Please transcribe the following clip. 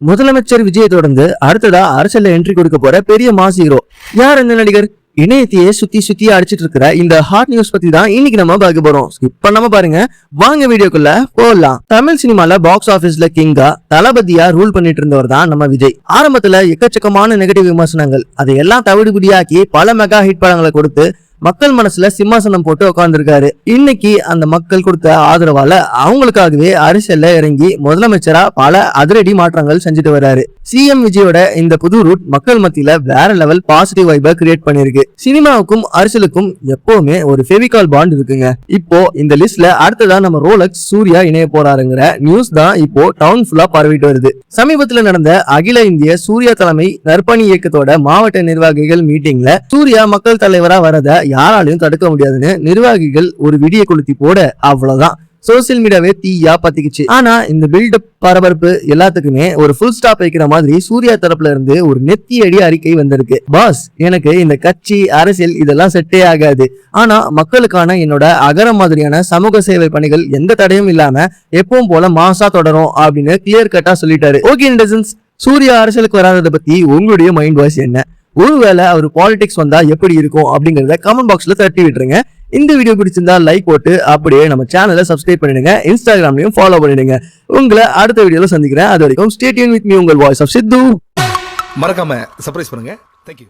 முதலமைச்சர் விஜயை தொடர்ந்து அடுத்ததா அரசியல்ல என்ட்ரி கொடுக்க போற பெரிய மாஸ் ஹீரோ யார்? இந்த நடிகர் இணையத்தையே சுத்தி அடிச்சிட்டு இருக்கிற இந்த ஹாட் நியூஸ் பத்தி தான் இன்னைக்கு நம்ம பார்க்க போறோம். ஸ்கிப் பண்ணாம பாருங்க, வாங்க வீடியோக்குள்ள போகலாம். தமிழ் சினிமால பாக்ஸ் ஆபீஸ்ல கிங்கா தளபதியா ரூல் பண்ணிட்டு இருந்தவர் தான் நம்ம விஜய். ஆரம்பத்துல எக்கச்சக்கமான நெகட்டிவ் விமர்சனங்கள் அதையெல்லாம் தவிடுபடியாக்கி பல மெகா ஹிட் படங்களை கொடுத்து மக்கள் மனசுல சிம்மாசனம் போட்டு உட்கார்ந்துருக்காரு. இன்னைக்கு அந்த மக்கள் கொடுத்த ஆதரவால அவங்களுக்காகவே அரசியல்ல இறங்கி முதலமைச்சரா பல அதிரடி மாற்றங்கள் செஞ்சுட்டு வர்றாரு. சிஎம் விஜயோட இந்த புது ரூட் மக்கள் மத்தியில வேற லெவல் பாசிட்டிவ் வைபை கிரியேட் பண்ணிருக்கு. சினிமாவுக்கும் அரசியலுக்கும் எப்பவுமே ஒரு ஃபெவிகால் பாண்ட் இருக்குங்க. இப்போ இந்த லிஸ்ட்ல அடுத்ததா நம்ம ரோலக்ஸ் சூர்யா இணைய போறாருங்கிற நியூஸ் தான் இப்போ டவுன் ஃபுல்லா பரவிட்டு வருது. சமீபத்துல நடந்த அகில இந்திய சூர்யா தலைமை நற்பணி இயக்கத்தோட மாவட்ட நிர்வாகிகள் மீட்டிங்ல சூர்யா மக்கள் தலைவரா வரத யாராலையும் தடுக்க முடியாதுன்னு நிர்வாகிகள் ஒரு விடிய கொளுத்தி போட அவ்வளவுதான் சோசியல் மீடியாவே தீயா பத்திக்குச்சு. ஆனா இந்த பில்டப் பரபரப்பு எல்லாத்துக்குமே ஒரு ஃபுல் ஸ்டாப் வைக்கிற மாதிரி சூர்யா தரப்புல இருந்து ஒரு நெத்தியடி அறிக்கை வந்திருக்கு. பாஸ், எனக்கு இந்த கட்சி அரசியல் இதெல்லாம் செட்டே ஆகாது. ஆனா மக்களுக்கான என்னோட அகர மாதிரியான சமூக சேவை பணிகள் எந்த தடையும் இல்லாம எப்பவும் போல மாசா தொடரும் அப்படின்னு கிளியர் கட்டா சொல்லிட்டாரு. ஓகே நெட்டிசன்ஸ், சூர்யா அரசியலுக்கு வராததை பத்தி உங்களுடைய மைண்ட் வாய்ஸ் என்ன? ஒருவேளை அவர் பாலிடிக்ஸ் வந்தா எப்படி இருக்கும் அப்படிங்கறத கமெண்ட் பாக்ஸ்ல தட்டி விட்டுருங்க. இந்த வீடியோ பிடிச்சிருந்தா லைக் போட்டு அப்படியே நம்ம சேனலை சப்ஸ்கிரைப் பண்ணிடுங்க. இன்ஸ்டாகிராம்லயும் ஃபாலோ பண்ணிடுங்க. உங்களை அடுத்த வீடியோல சந்திக்கிறேன். அது வரைக்கும் ஸ்டே டியூன் வித் மீ, உங்கள் வாய்ஸ் ஆஃப் சித்து. மறக்காம சர்ப்ரைஸ் பண்ணுங்க. தேங்க்யூ.